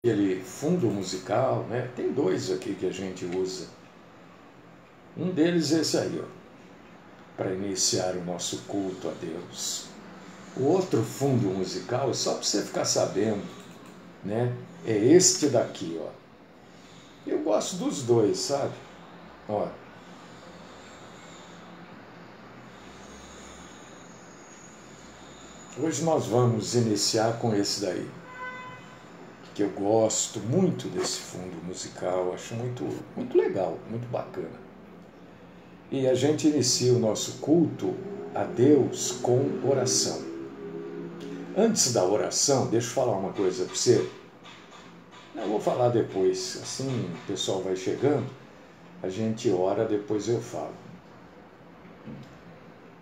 aquele fundo musical, né? Tem dois aqui que a gente usa. Um deles é esse aí, ó, para iniciar o nosso culto a Deus. O outro fundo musical, só para você ficar sabendo, né? É este daqui, ó. Eu gosto dos dois, sabe? Ó. Hoje nós vamos iniciar com esse daí, que eu gosto muito desse fundo musical, acho muito legal, muito bacana. E a gente inicia o nosso culto a Deus com oração. Antes da oração, deixa eu falar uma coisa para você. Eu vou falar depois, assim o pessoal vai chegando, a gente ora, depois eu falo.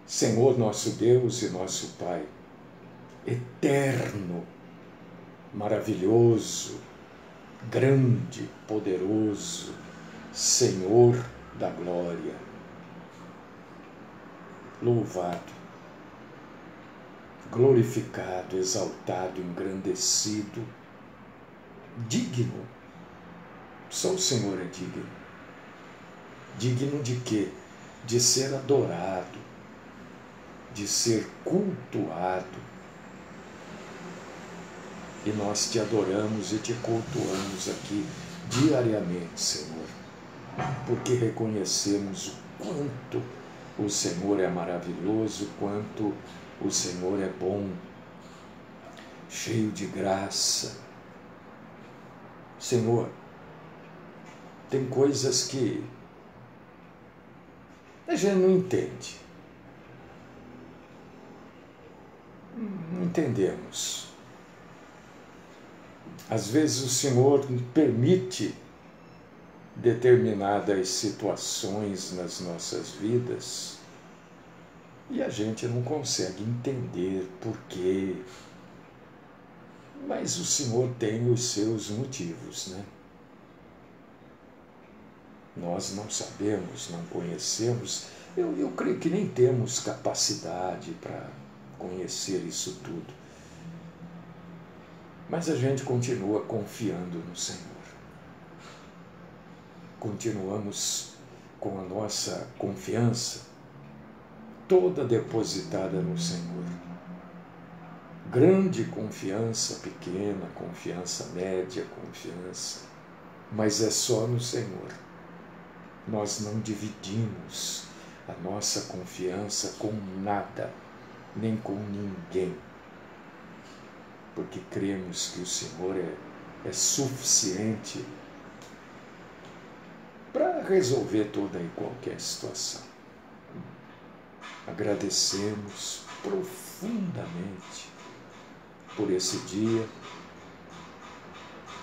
Senhor nosso Deus e nosso Pai, eterno, maravilhoso, grande, poderoso, Senhor da glória, louvado, glorificado, exaltado, engrandecido, digno, só o Senhor é digno. Digno de quê? De ser adorado, de ser cultuado. E nós te adoramos e te cultuamos aqui diariamente, Senhor, porque reconhecemos o quanto o Senhor é maravilhoso, quanto o Senhor é bom, cheio de graça. Senhor, tem coisas que a gente não entende. Não entendemos. Às vezes o Senhor permite determinadas situações nas nossas vidas e a gente não consegue entender por quê. Mas o Senhor tem os seus motivos, né? Nós não sabemos, não conhecemos. Eu creio que nem temos capacidade para conhecer isso tudo. Mas a gente continua confiando no Senhor. Continuamos com a nossa confiança toda depositada no Senhor. Grande confiança, pequena confiança, média confiança, mas é só no Senhor. Nós não dividimos a nossa confiança com nada, nem com ninguém, porque cremos que o Senhor é suficiente para resolver toda e qualquer situação. Agradecemos profundamente por esse dia,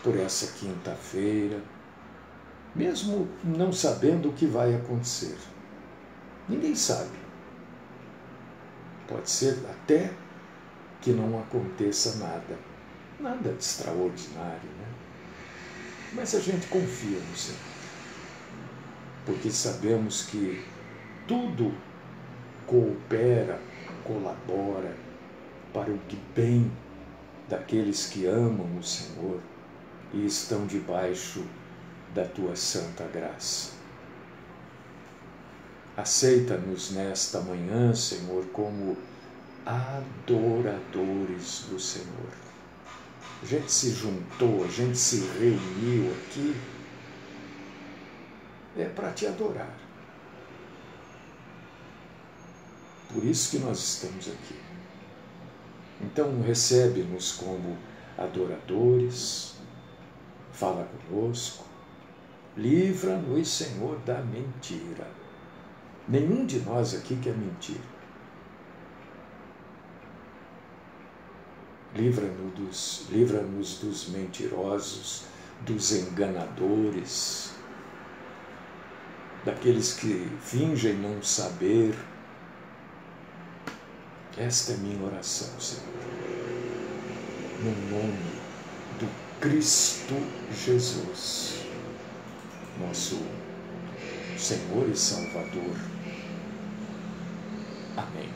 por essa quinta-feira, mesmo não sabendo o que vai acontecer. Ninguém sabe. Pode ser até que não aconteça nada de extraordinário, né? Mas a gente confia no Senhor, porque sabemos que tudo coopera, colabora para o bem daqueles que amam o Senhor e estão debaixo da tua santa graça. Aceita-nos nesta manhã, Senhor, como adoradores do Senhor. A gente se juntou, a gente se reuniu aqui para te adorar. Por isso que nós estamos aqui. Então recebe-nos como adoradores, fala conosco, livra-nos, Senhor, da mentira. Nenhum de nós aqui quer mentir. Livra-nos dos mentirosos, dos enganadores, daqueles que fingem não saber. Esta é minha oração, Senhor. No nome do Cristo Jesus, nosso Senhor e Salvador. Amém.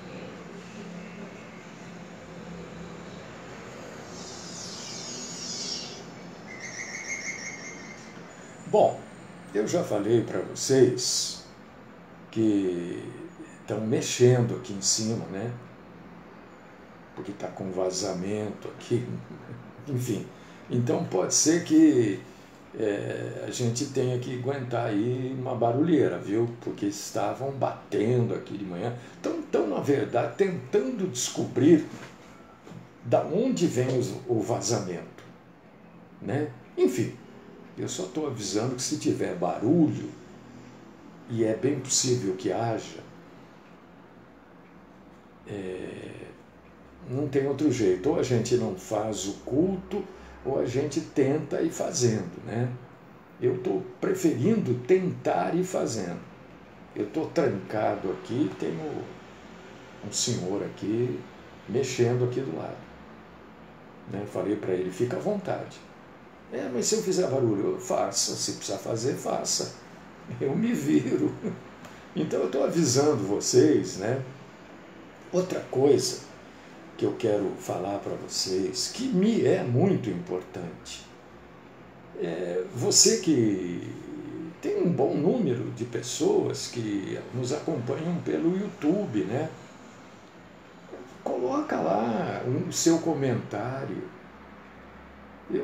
Bom, eu já falei para vocês que estão mexendo aqui em cima, né? Porque está com vazamento aqui, enfim. Então pode ser que a gente tenha que aguentar aí uma barulheira, viu? Porque estavam batendo aqui de manhã. Estão, na verdade, tentando descobrir da onde vem o vazamento, né? Enfim, eu só estou avisando que se tiver barulho, e é bem possível que haja, não tem outro jeito. Ou a gente não faz o culto, ou a gente tenta ir fazendo, né? Eu estou preferindo tentar ir fazendo. Eu estou trancado aqui, tenho um senhor aqui mexendo aqui do lado, né? Falei para ele, fica à vontade. Mas se eu fizer barulho, faça. Se precisar fazer, faça. Eu me viro. Então eu estou avisando vocês, né? Outra coisa que eu quero falar para vocês, que me é muito importante. Você que tem um bom número de pessoas que nos acompanham pelo YouTube, né? Coloca lá o seu comentário.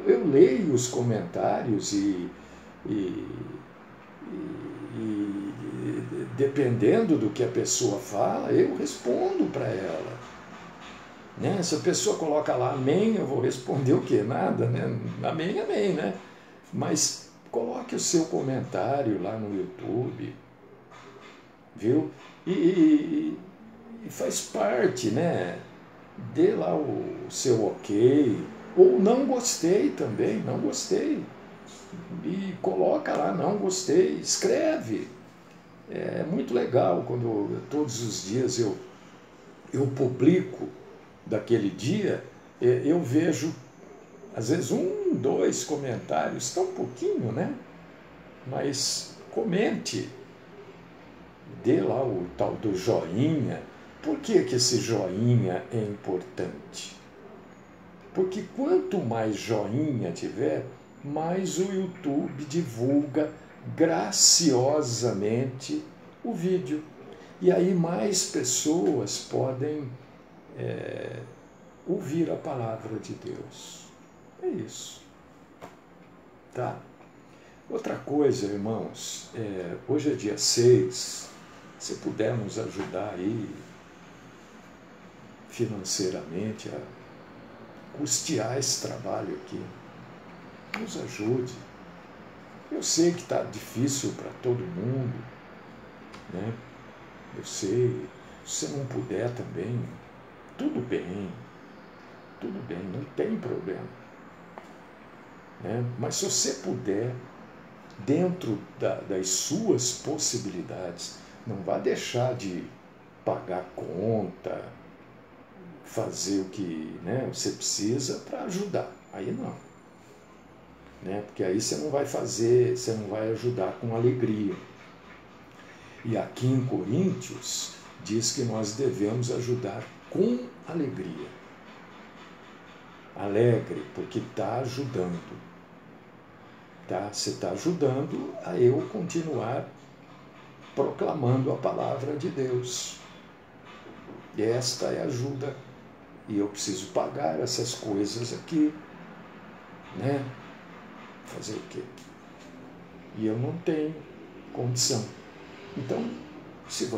Eu leio os comentários e dependendo do que a pessoa fala, eu respondo para ela. Né? Se a pessoa coloca lá amém, eu vou responder o quê? Nada, né? Amém, amém, né? Mas coloque o seu comentário lá no YouTube, viu? E faz parte, né? Dê lá o seu ok, ou não gostei também, não gostei. E coloca lá, não gostei, escreve. É muito legal quando todos os dias eu publico daquele dia, eu vejo às vezes 1, 2 comentários, tão pouquinho, né? Mas comente, dê lá o tal do joinha. Por que que esse joinha é importante? Porque quanto mais joinha tiver, mais o YouTube divulga graciosamente o vídeo. E aí mais pessoas podem ouvir a palavra de Deus. É isso. Tá? Outra coisa, irmãos, hoje é dia 6, se puder nos ajudar aí financeiramente a custear esse trabalho aqui, nos ajude. Eu sei que está difícil para todo mundo, né? Eu sei, se você não puder também, tudo bem, não tem problema. Né? Mas se você puder, dentro das suas possibilidades, não vá deixar de pagar conta, fazer o que, né, você precisa para ajudar. Aí não. Né? Porque aí você não vai fazer, você não vai ajudar com alegria. E aqui em Coríntios diz que nós devemos ajudar com alegria. Alegre, porque está ajudando. Tá? Você está ajudando a eu continuar proclamando a palavra de Deus. E esta é a ajuda. E eu preciso pagar essas coisas aqui. Né? Fazer o quê? E eu não tenho condição. Então, se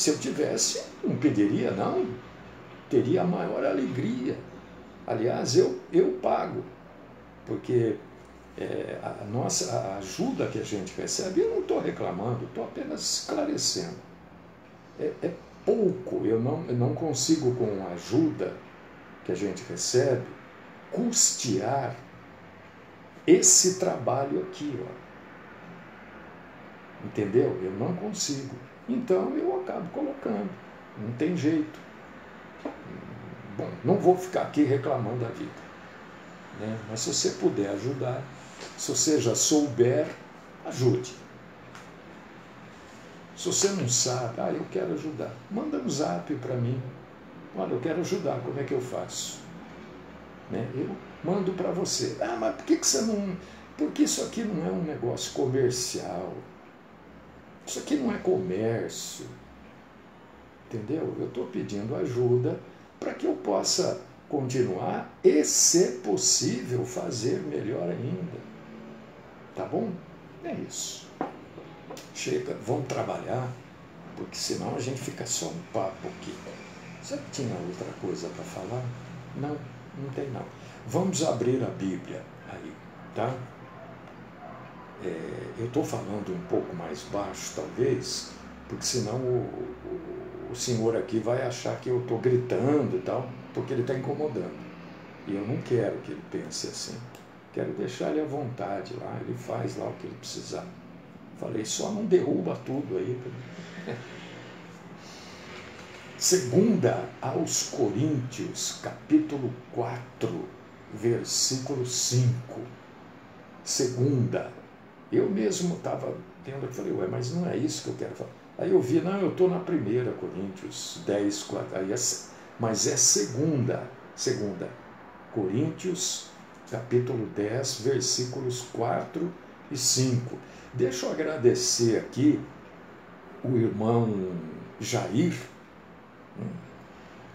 eu tivesse, não pediria, não. Teria a maior alegria. Aliás, eu pago. Porque a ajuda que a gente recebe, eu não estou reclamando, estou apenas esclarecendo. É pouco, eu não consigo, com a ajuda que a gente recebe, custear esse trabalho aqui, ó. Entendeu? Eu não consigo. Então eu acabo colocando. Não tem jeito. Bom, não vou ficar aqui reclamando da vida. Né? Mas se você puder ajudar, se você já souber, ajude. Se você não sabe, eu quero ajudar, manda um zap para mim. Olha, eu quero ajudar, como é que eu faço? Né? Eu mando para você. Mas por que você não Porque isso aqui não é um negócio comercial. Isso aqui não é comércio. Entendeu? Eu estou pedindo ajuda para que eu possa continuar e, se possível, fazer melhor ainda. Tá bom? É isso. Chega, vamos trabalhar, porque senão a gente fica só um papo aqui. Você tinha outra coisa para falar? Não, não tem não. Vamos abrir a Bíblia aí, tá? Eu estou falando um pouco mais baixo, talvez, porque senão o senhor aqui vai achar que eu estou gritando e tal, porque ele está incomodando. E eu não quero que ele pense assim. Quero deixar ele à vontade lá, ele faz lá o que ele precisar. Falei, só não derruba tudo aí. Segunda aos Coríntios, capítulo 4, versículo 5. Segunda. Eu mesmo estava tendo, eu falei, ué, mas não é isso que eu quero falar. Aí eu vi, não, eu estou na primeira, Coríntios 10, 4, aí mas é segunda. Coríntios, capítulo 10, versículos 4 e 5. Deixa eu agradecer aqui o irmão Jair,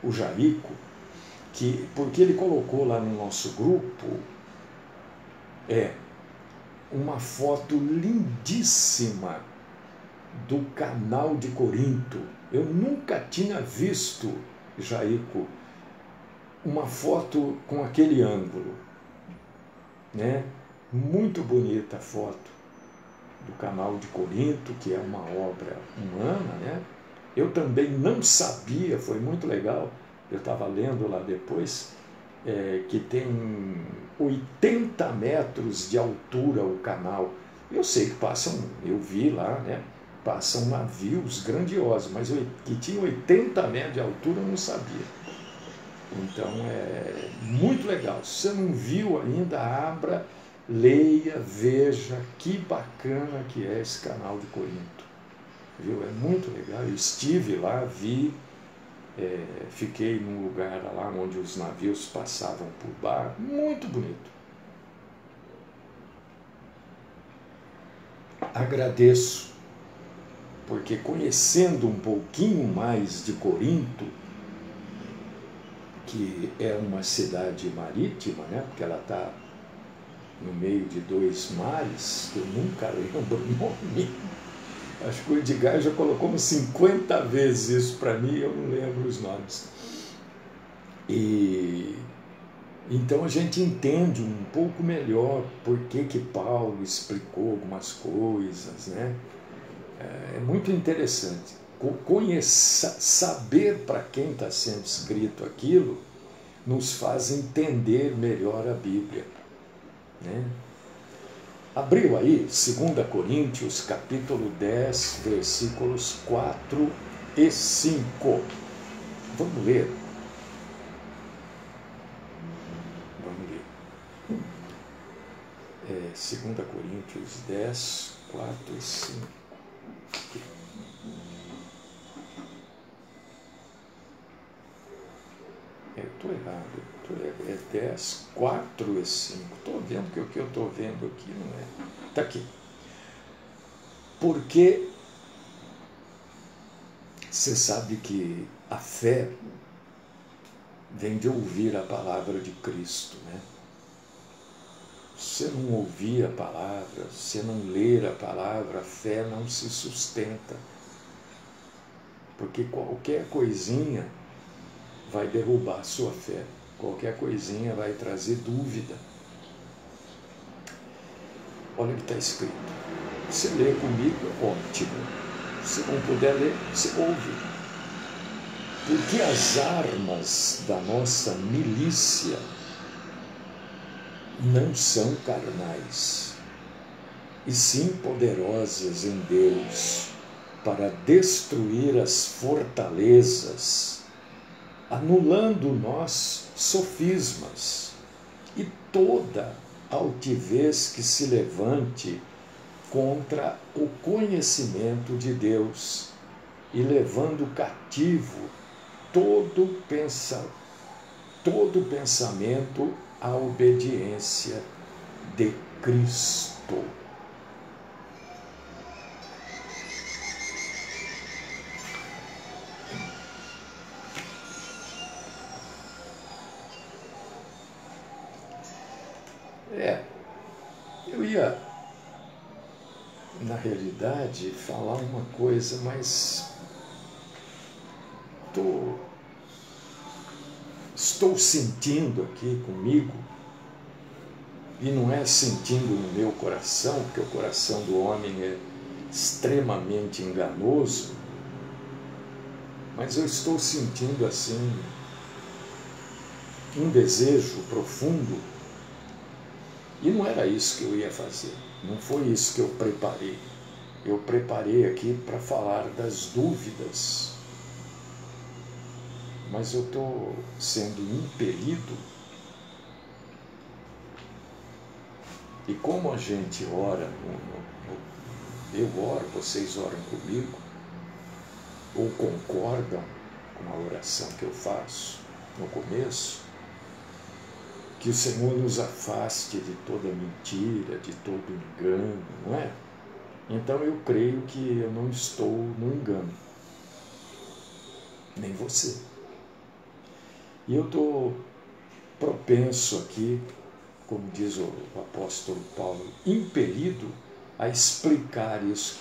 o Jaico, porque ele colocou lá no nosso grupo uma foto lindíssima do canal de Corinto. Eu nunca tinha visto, Jaico, uma foto com aquele ângulo, né? Muito bonita a foto do canal de Corinto, que é uma obra humana, né? Eu também não sabia, foi muito legal, eu estava lendo lá depois, que tem 80 metros de altura o canal. Eu sei que passam, eu vi lá, né? Passam navios grandiosos, mas que tinha 80 metros de altura eu não sabia. Então é muito legal. Se você não viu ainda, abra, leia, veja que bacana que é esse canal de Corinto. Viu? É muito legal. Eu estive lá, vi, fiquei num lugar lá onde os navios passavam por bar. Muito bonito. Agradeço, porque conhecendo um pouquinho mais de Corinto, que é uma cidade marítima, né? Porque ela está no meio de dois mares, que eu nunca lembro o nome. Acho que o Edgar já colocou umas 50 vezes isso para mim e eu não lembro os nomes. E então a gente entende um pouco melhor por que Paulo explicou algumas coisas, né? É muito interessante. Saber para quem está sendo escrito aquilo nos faz entender melhor a Bíblia, né? Abriu aí 2 Coríntios, capítulo 10, versículos 4 e 5. Vamos ler. Vamos ler. 2 Coríntios 10, 4 e 5. Estou errado. É 10, 4 e 5. Estou vendo que o que eu estou vendo aqui não é. Está aqui. Porque você sabe que a fé vem de ouvir a palavra de Cristo, né? Se você não ouvir a palavra, se você não ler a palavra, a fé não se sustenta. Porque qualquer coisinha vai derrubar a sua fé. Qualquer coisinha vai trazer dúvida. Olha o que está escrito. Se lê comigo, ótimo. Se não puder ler, você ouve. Porque as armas da nossa milícia não são carnais, e sim poderosas em Deus, para destruir as fortalezas, anulando nós sofismas e toda altivez que se levante contra o conhecimento de Deus, e levando cativo todo pensamento à obediência de Cristo. Eu ia, na realidade, falar uma coisa, mas estou sentindo aqui comigo, e não é sentindo no meu coração, porque o coração do homem é extremamente enganoso, mas eu estou sentindo assim um desejo profundo, e não era isso que eu ia fazer, não foi isso que eu preparei. Eu preparei aqui para falar das dúvidas, mas eu estou sendo impelido, e como a gente ora, eu oro, vocês oram comigo, ou concordam com a oração que eu faço no começo, que o Senhor nos afaste de toda mentira, de todo engano, não é? Então eu creio que eu não estou no engano, nem você. E eu estou propenso aqui, como diz o apóstolo Paulo, impelido a explicar isso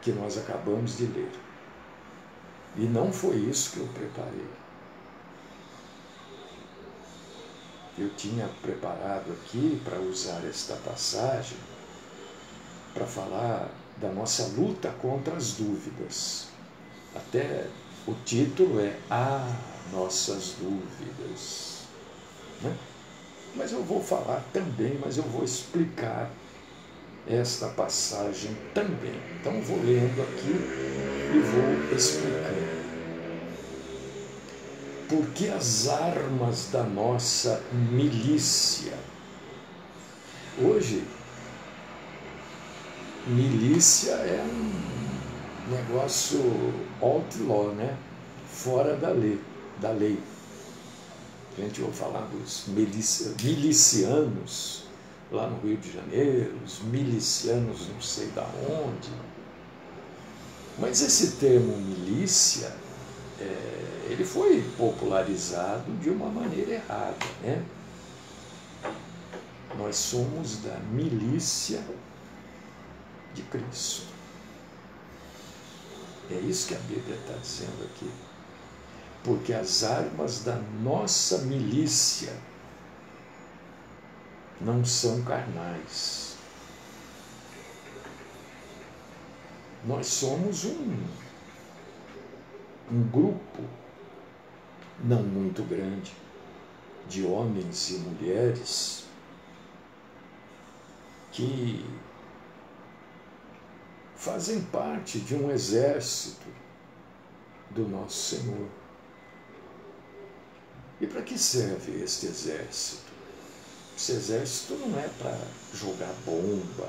que nós acabamos de ler. E não foi isso que eu preparei. Eu tinha preparado aqui para usar esta passagem para falar da nossa luta contra as dúvidas. Até o título é Nossas Dúvidas. Né? Mas eu vou falar também, mas eu vou explicar esta passagem também. Então vou lendo aqui e vou explicando. Porque as armas da nossa milícia. Hoje, milícia é um negócio outlaw, né? Fora da lei. A gente vai falar dos milicianos lá no Rio de Janeiro, os milicianos não sei da onde. Mas esse termo milícia, ele foi popularizado de uma maneira errada, né? Nós somos da milícia de Cristo. É isso que a Bíblia está dizendo aqui. Porque as armas da nossa milícia não são carnais. Nós somos um grupo não muito grande de homens e mulheres que fazem parte de um exército do nosso Senhor. E para que serve este exército? Esse exército não é para jogar bomba.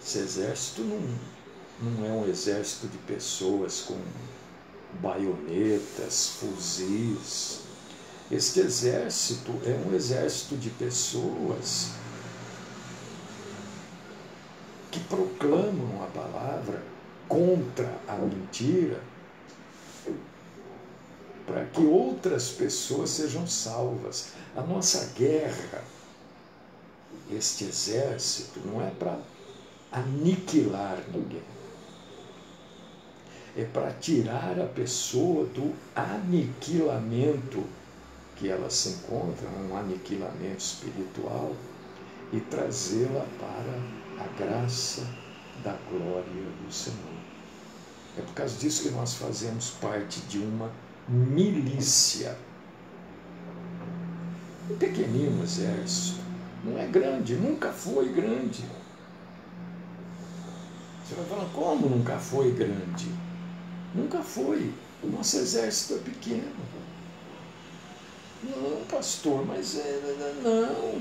Esse exército não é um exército de pessoas com baionetas, fuzis. Este exército é um exército de pessoas que proclamam a palavra contra a mentira, para que outras pessoas sejam salvas. A nossa guerra, este exército, não é para aniquilar ninguém. É para tirar a pessoa do aniquilamento que ela se encontra, um aniquilamento espiritual, e trazê-la para a graça da glória do Senhor. É por causa disso que nós fazemos parte de uma milícia. Um pequenino exército, não é grande, nunca foi grande. Você vai falar, como nunca foi grande? Nunca foi. O nosso exército é pequeno. Não, pastor, mas não.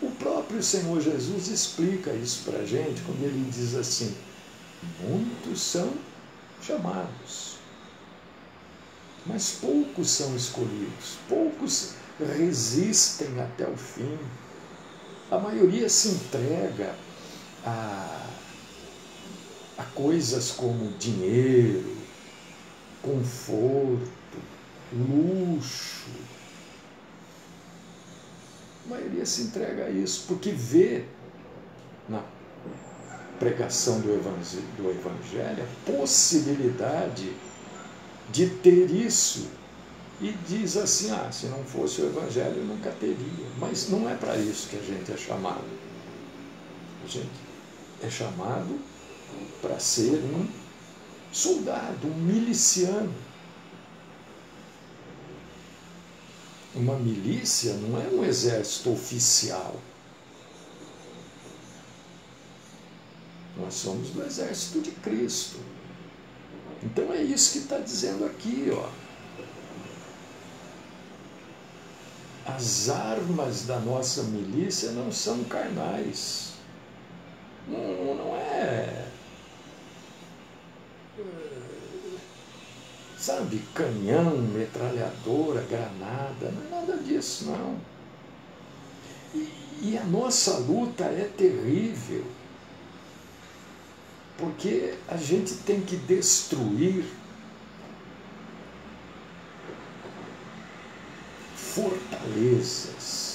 O próprio Senhor Jesus explica isso para a gente quando ele diz assim: muitos são chamados, mas poucos são escolhidos, poucos resistem até o fim. A maioria se entrega a coisas como dinheiro, conforto, luxo. A maioria se entrega a isso porque vê na pregação do Evangelho a possibilidade de ter isso e diz assim, se não fosse o Evangelho eu nunca teria. Mas não é para isso que a gente é chamado. A gente é chamado para ser um soldado, um miliciano. Uma milícia não é um exército oficial. Nós somos do exército de Cristo. Então é isso que está dizendo aqui, ó. As armas da nossa milícia não são carnais. Não é, sabe, canhão, metralhadora, granada, não é nada disso, não. E a nossa luta é terrível, porque a gente tem que destruir fortalezas.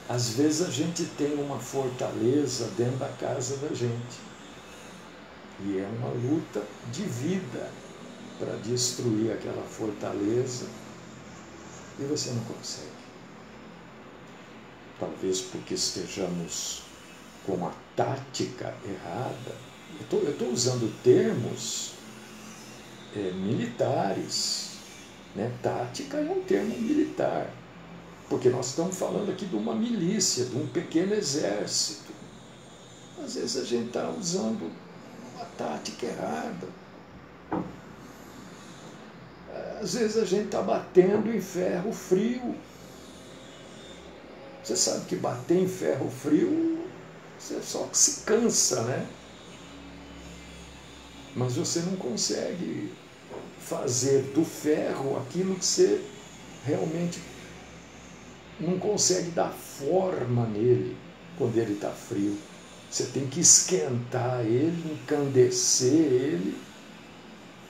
Às vezes a gente tem uma fortaleza dentro da casa da gente. E é uma luta de vida para destruir aquela fortaleza e você não consegue. Talvez porque estejamos com a tática errada. Eu estou usando termos militares, né? Tática é um termo militar, porque nós estamos falando aqui de uma milícia, de um pequeno exército. Às vezes a gente está usando uma tática errada. Às vezes a gente está batendo em ferro frio. Você sabe que bater em ferro frio, você só se cansa, né? Mas você não consegue fazer do ferro aquilo que você realmente não consegue dar forma nele quando ele está frio. Você tem que esquentar ele, encandecer ele,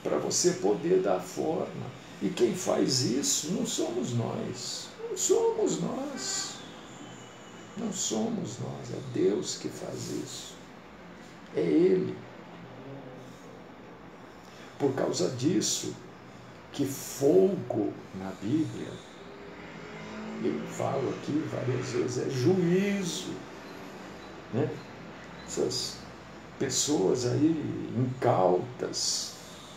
para você poder dar forma. E quem faz isso não somos nós. Não somos nós. Não somos nós. É Deus que faz isso. É Ele. Por causa disso, que fogo na Bíblia, eu falo aqui várias vezes, é juízo, né? Essas pessoas aí incautas,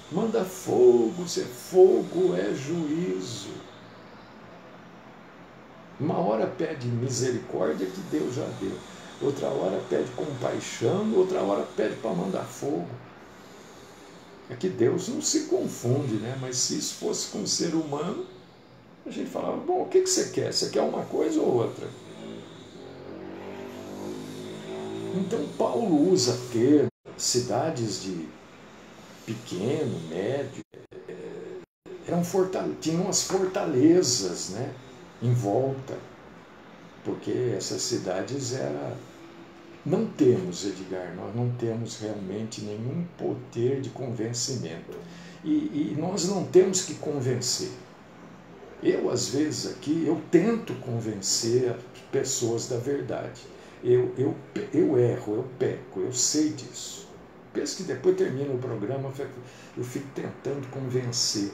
manda fogo, se fogo é juízo. Uma hora pede misericórdia que Deus já deu, outra hora pede compaixão, outra hora pede para mandar fogo. É que Deus não se confunde, né? Mas se isso fosse com um ser humano, a gente falava, bom, o que você quer? Você quer uma coisa ou outra? Então Paulo usa termos, cidades de pequeno, médio, tinham as fortalezas, né, em volta, porque essas cidades não temos, Edgar, nós não temos realmente nenhum poder de convencimento. E nós não temos que convencer. Eu, às vezes, aqui, eu tento convencer as pessoas da verdade. Eu erro, eu peco, eu sei disso. Penso que depois termina o programa, eu fico tentando convencer.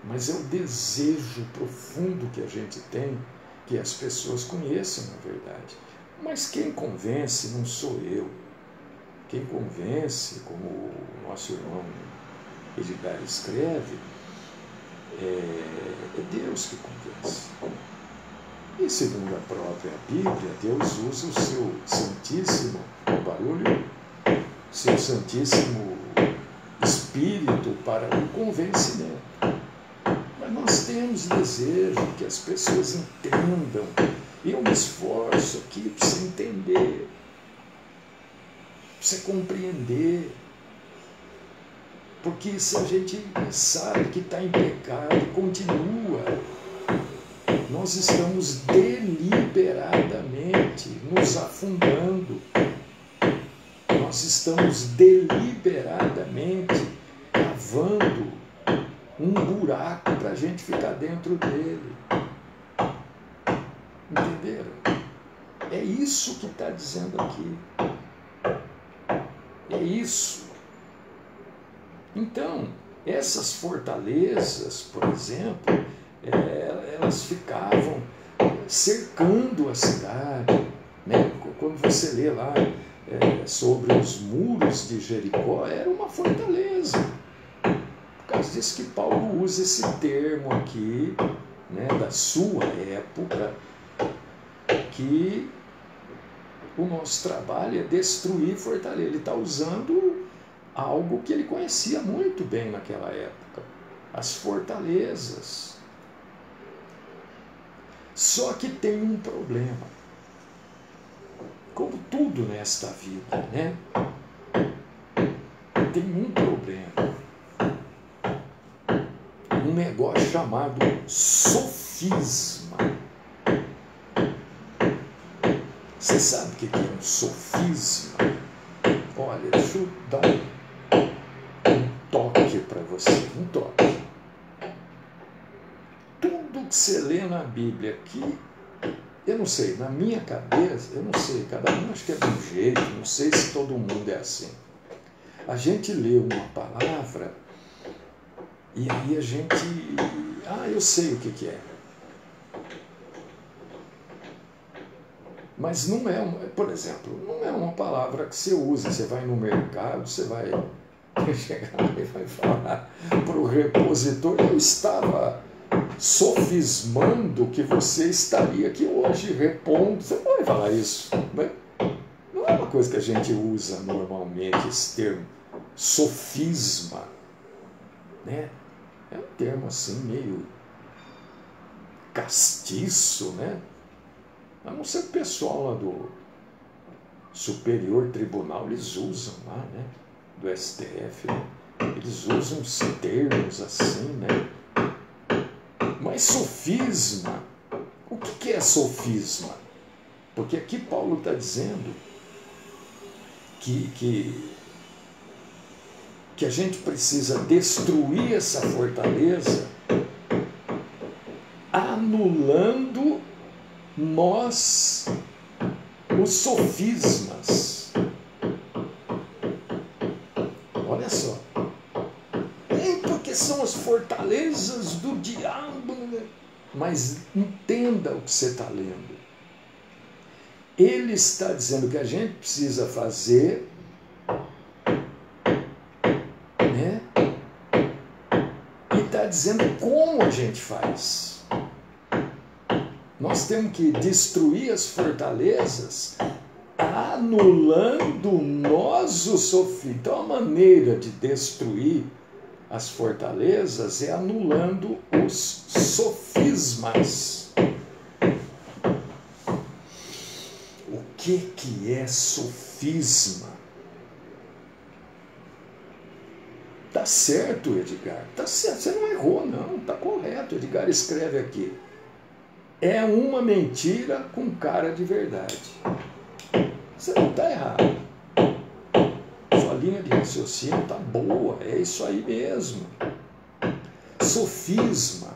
Mas é o desejo profundo que a gente tem que as pessoas conheçam a verdade. Mas quem convence não sou eu. Quem convence, como o nosso irmão Edgar escreve, é Deus que convence. E segundo a própria Bíblia, Deus usa o seu santíssimo seu santíssimo Espírito para o convencimento. Mas nós temos desejo que as pessoas entendam. E eu me esforço aqui para você entender, para você compreender. Porque se a gente sabe que está em pecado, continua, nós estamos deliberadamente nos afundando. Nós estamos deliberadamente cavando um buraco para a gente ficar dentro dele. Entenderam? É isso que está dizendo aqui. É isso. Então, essas fortalezas, por exemplo, elas ficavam cercando a cidade, né? Quando você lê lá sobre os muros de Jericó, era uma fortaleza. Por causa disso que Paulo usa esse termo aqui, né, da sua época, que o nosso trabalho é destruir fortaleza. Ele está usando algo que ele conhecia muito bem naquela época, as fortalezas. Só que tem um problema, como tudo nesta vida, né? Tem um problema, um negócio chamado sofisma. Você sabe o que é um sofisma? Olha, deixa eu dar um toque para você, um toque. Tudo que você lê na Bíblia aqui, eu não sei, na minha cabeça, eu não sei, cada um acho que é de um jeito, não sei se todo mundo é assim. A gente lê uma palavra e aí a gente... eu sei o que é. Mas não é, por exemplo, não é uma palavra que você usa. Você vai no mercado, você vai chegar lá e vai falar para o repositor: eu estava sofismando que você estaria aqui hoje repondo. Você não vai falar isso. Não é uma coisa que a gente usa normalmente, esse termo, sofisma, né? É um termo assim meio castiço, né? A não ser o pessoal lá do Superior Tribunal, eles usam lá, né? Do STF, né? Eles usam os termos assim, né? Mas sofisma, o que é sofisma? Porque aqui Paulo está dizendo que a gente precisa destruir essa fortaleza anulando os sofismas. Olha só. Porque são as fortalezas do diabo. Mas entenda o que você está lendo. Ele está dizendo que a gente precisa fazer, né? E está dizendo como a gente faz. Nós temos que destruir as fortalezas anulando nós o sofisma. Então a maneira de destruir as fortalezas é anulando os sofismas. O que é sofisma? Tá certo, Edgar. Tá certo. Você não errou, não. Tá correto. Edgar escreve aqui: é uma mentira com cara de verdade. Você não está errado. Sua linha de raciocínio está boa, é isso aí mesmo. Sofisma,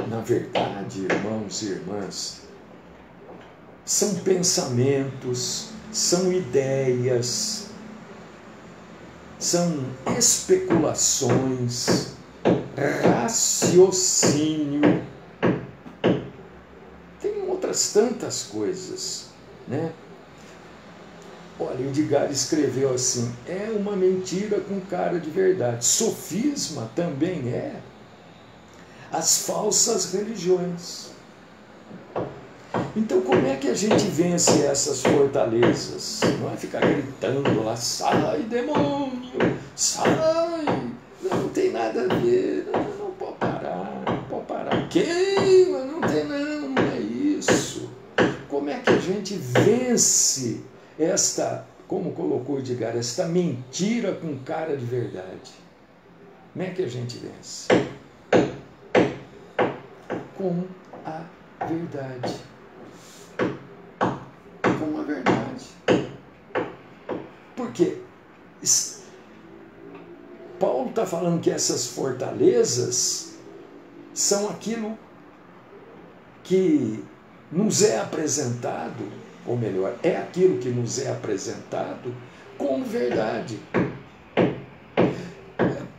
na verdade, irmãos e irmãs, são pensamentos, são ideias, são especulações, raciocínio, tantas coisas, né? Olha, Edgar escreveu assim: é uma mentira com cara de verdade. Sofisma também é as falsas religiões. Então, como é que a gente vence essas fortalezas? Não é ficar gritando lá: sai, demônio, sai, não tem nada a ver, não pode parar, não pode parar, queima, não tem não é isso. Como é que a gente vence esta, como colocou Edgar, esta mentira com cara de verdade? Como é que a gente vence? Com a verdade. Com a verdade. Por quê? Paulo está falando que essas fortalezas são aquilo que nos é apresentado, ou melhor, é aquilo que nos é apresentado como verdade.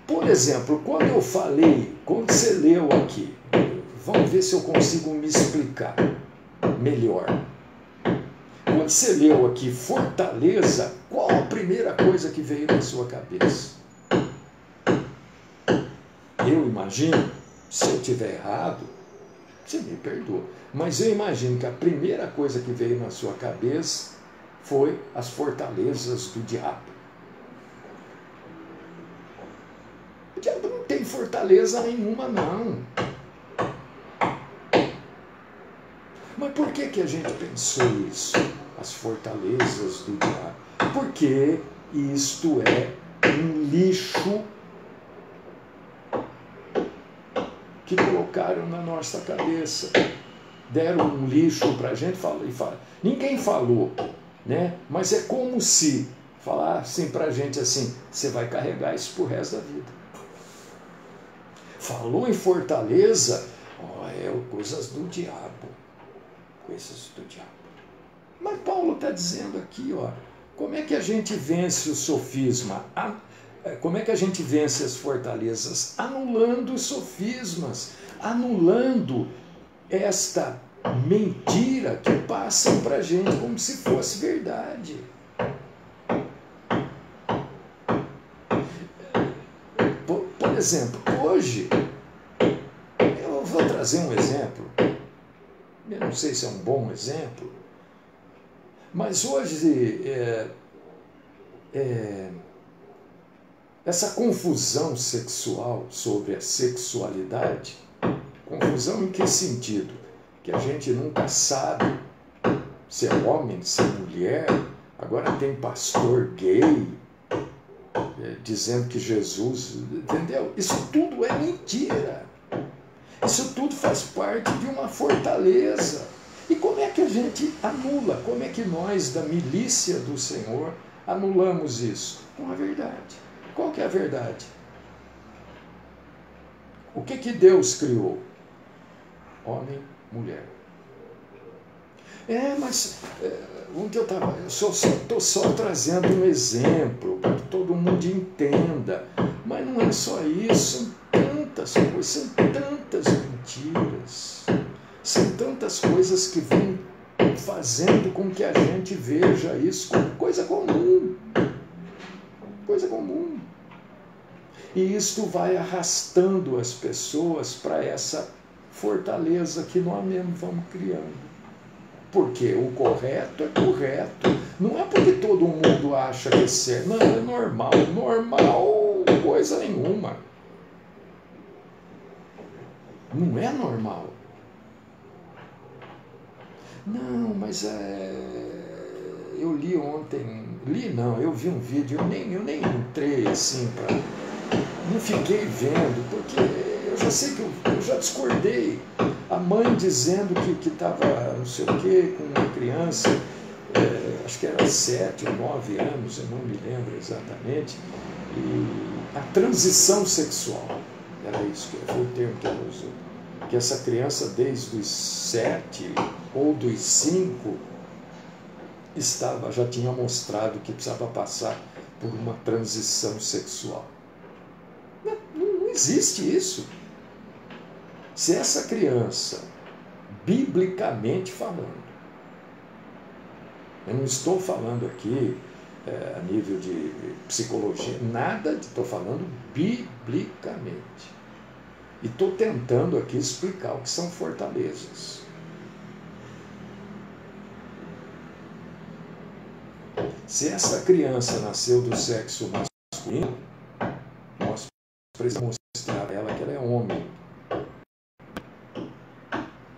Por exemplo, quando eu falei, quando você leu aqui, vamos ver se eu consigo me explicar melhor. Quando você leu aqui fortaleza, qual a primeira coisa que veio na sua cabeça? Eu imagino, se eu estiver errado, você me perdoa, mas eu imagino que a primeira coisa que veio na sua cabeça foi as fortalezas do diabo. O diabo não tem fortaleza nenhuma, não. Mas por que a gente pensou isso? As fortalezas do diabo. Porque isto é um lixo que colocaram na nossa cabeça. Deram um lixo para a gente e ninguém falou, né? Mas é como se falassem para a gente assim: você vai carregar isso pro resto da vida. Falou em fortaleza, coisas do diabo. Coisas do diabo. Mas Paulo está dizendo aqui, como é que a gente vence o sofisma? Como é que a gente vence as fortalezas? Anulando os sofismas, anulando esta mentira que passam para a gente como se fosse verdade. Por exemplo, hoje, eu vou trazer um exemplo, eu não sei se é um bom exemplo, mas hoje essa confusão sexual sobre a sexualidade, confusão em que sentido? Que a gente nunca sabe se é homem, se é mulher. Agora tem pastor gay dizendo que Jesus, entendeu? Isso tudo é mentira. Isso tudo faz parte de uma fortaleza. E como é que a gente anula? Como é que nós, da milícia do Senhor, anulamos isso? Com a verdade. Qual que é a verdade? O que Deus criou? Homem, mulher. Mas onde eu estava? Eu estou só trazendo um exemplo para que todo mundo entenda. Mas não é só isso, são tantas coisas, são tantas mentiras, são tantas coisas que vão fazendo com que a gente veja isso como coisa comum. Coisa comum. E isto vai arrastando as pessoas para essa fortaleza que nós mesmos vamos criando. Porque o correto é correto. Não é porque todo mundo acha que é certo. Não, é normal. Normal, coisa nenhuma. Não é normal. Não, mas eu li ontem. Eu vi um vídeo, eu nem entrei assim para. Não fiquei vendo, porque eu já sei que eu já discordei. A mãe dizendo que estava não sei o quê, com uma criança, acho que era 7 ou 9 anos, eu não me lembro exatamente, e a transição sexual, era isso, foi o termo que ela usou, que essa criança desde os 7 ou dos 5 já tinha mostrado que precisava passar por uma transição sexual. Não existe isso. Se essa criança, biblicamente falando, eu não estou falando aqui a nível de psicologia, nada, estou falando biblicamente. E estou tentando aqui explicar o que são fortalezas. Se essa criança nasceu do sexo masculino, nós precisamos mostrar a ela que ela é homem.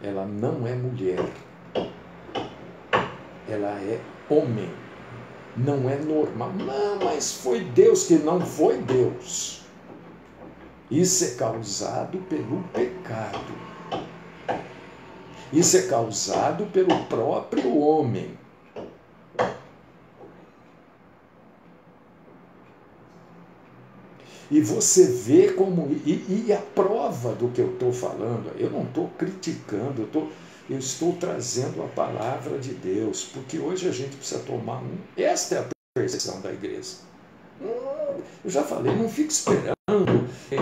Ela não é mulher. Ela é homem. Não é normal. Não, mas foi Deus que não foi Deus. Isso é causado pelo pecado. Isso é causado pelo próprio homem. E você vê como... E a prova do que eu estou falando, eu não estou criticando, eu estou trazendo a palavra de Deus, porque hoje a gente precisa tomar esta é a percepção da igreja. Eu já falei, não fique esperando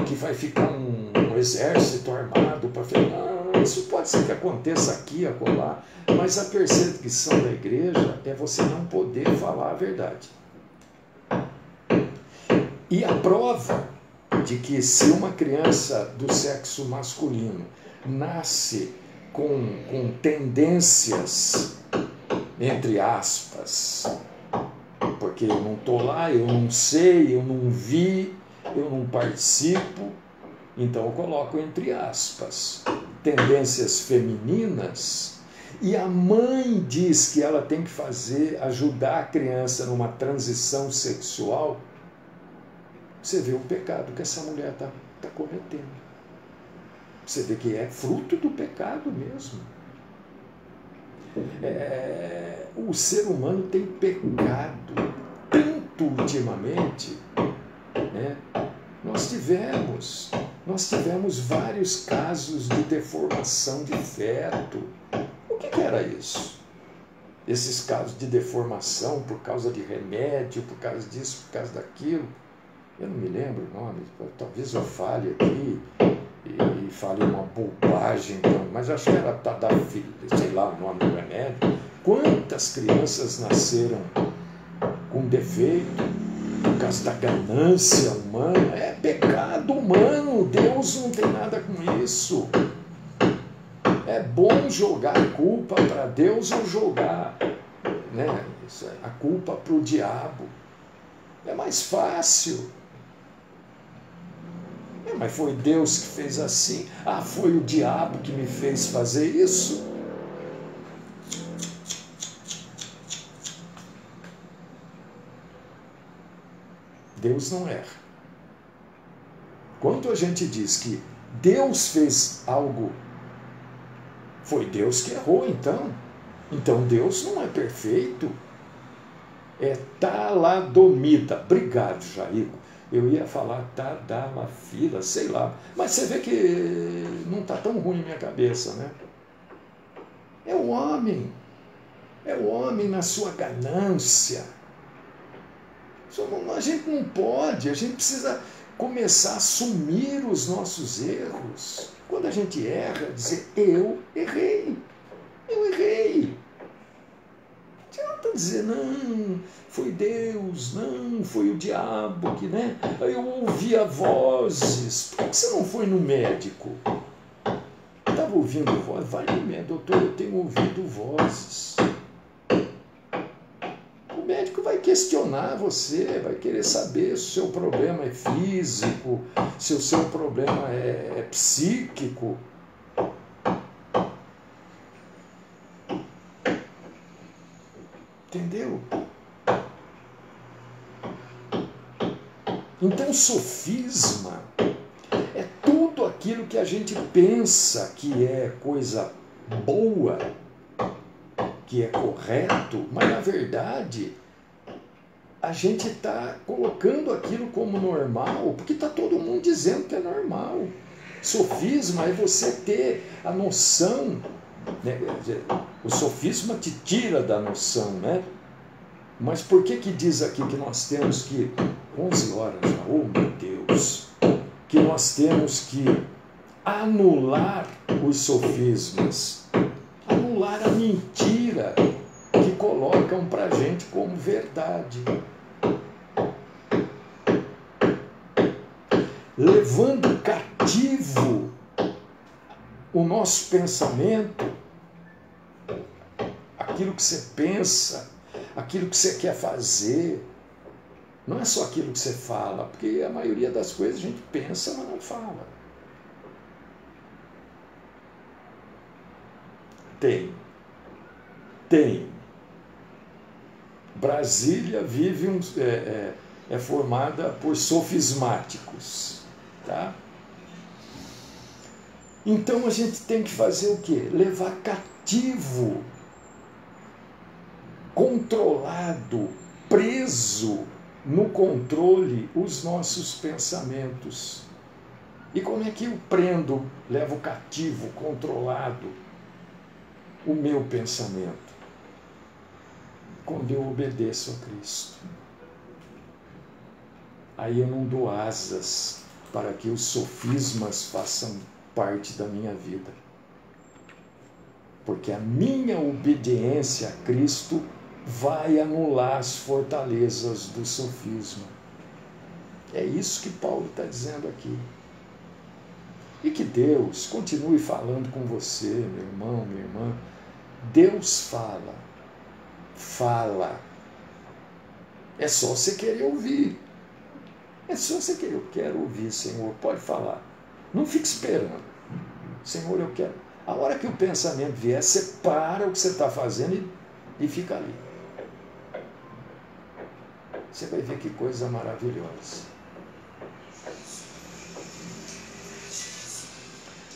que vai ficar um exército armado para falar. Não, isso pode ser que aconteça aqui, acolá, mas a perseguição da igreja é você não poder falar a verdade. E a prova de que se uma criança do sexo masculino nasce com tendências, entre aspas, porque eu não estou lá, eu não sei, eu não vi, eu não participo, então eu coloco entre aspas, tendências femininas, e a mãe diz que ela tem que ajudar a criança numa transição sexual. Você vê o pecado que essa mulher está cometendo. Você vê que é fruto do pecado mesmo. O ser humano tem pecado tanto ultimamente, né? Nós tivemos vários casos de deformação de feto. O que era isso? Esses casos de deformação por causa de remédio, por causa disso, por causa daquilo. Eu não me lembro o nome, talvez eu fale aqui e fale uma bobagem, mas acho que era Tadafil, sei lá o nome do remédio. Quantas crianças nasceram com defeito por causa da ganância humana? É pecado humano, Deus não tem nada com isso. É bom jogar a culpa para Deus ou jogar, né, a culpa para o diabo. É mais fácil. Mas foi Deus que fez assim. Foi o diabo que me fez fazer isso. Deus não erra. Quando a gente diz que Deus fez algo, foi Deus que errou, então. Então Deus não é perfeito. É taladomida. Obrigado, Jairo. Eu ia falar tadalafila, sei lá. Mas você vê que não está tão ruim na minha cabeça, né? É o homem. É o homem na sua ganância. A gente não pode, a gente precisa começar a assumir os nossos erros. Quando a gente erra, dizer, eu errei. Eu errei. Não adianta dizer, não, foi Deus, não, foi o diabo, que, né? Aí eu ouvia vozes. Por que você não foi no médico? Estava ouvindo voz? Vai no médico, doutor, eu tenho ouvido vozes. O médico vai questionar você, vai querer saber se o seu problema é físico, se o seu problema é psíquico. Entendeu? Então, sofisma é tudo aquilo que a gente pensa que é coisa boa, que é correto, mas na verdade a gente está colocando aquilo como normal, porque está todo mundo dizendo que é normal. Sofisma é você ter a noção, né? O sofisma te tira da noção, né? Mas por que diz aqui que nós temos que, 11 horas já, oh meu Deus, que nós temos que anular os sofismas, anular a mentira que colocam para a gente como verdade, levando cativo o nosso pensamento, aquilo que você pensa, aquilo que você quer fazer. Não é só aquilo que você fala, porque a maioria das coisas a gente pensa, mas não fala. Tem. Brasília vive é formada por sofismáticos, tá? Então a gente tem que fazer o quê? Levar cativo, controlado, preso no controle os nossos pensamentos. E como é que eu prendo, levo cativo, controlado o meu pensamento? Quando eu obedeço a Cristo. Aí eu não dou asas para que os sofismas façam parte da minha vida. Porque a minha obediência a Cristo vai anular as fortalezas do sofisma. É isso que Paulo está dizendo aqui. E que Deus continue falando com você, meu irmão, minha irmã. Deus fala. Fala. É só você querer ouvir. É só você querer. Eu quero ouvir, Senhor. Pode falar. Não fique esperando. Senhor, eu quero. A hora que o pensamento vier, você para o que você está fazendo e fica ali. Você vai ver que coisa maravilhosa.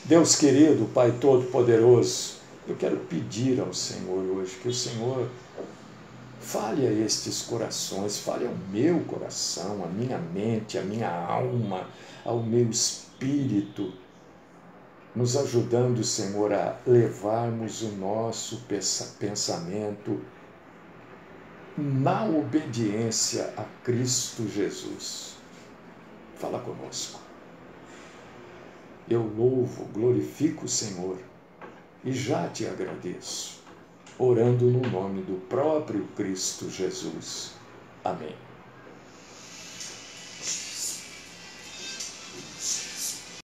Deus querido, Pai Todo-Poderoso, eu quero pedir ao Senhor hoje que o Senhor fale a estes corações, fale ao meu coração, à minha mente, à minha alma, ao meu espírito, nos ajudando, Senhor, a levarmos o nosso pensamento na obediência a Cristo Jesus. Fala conosco. Eu louvo, glorifico o Senhor e já te agradeço, orando no nome do próprio Cristo Jesus. Amém.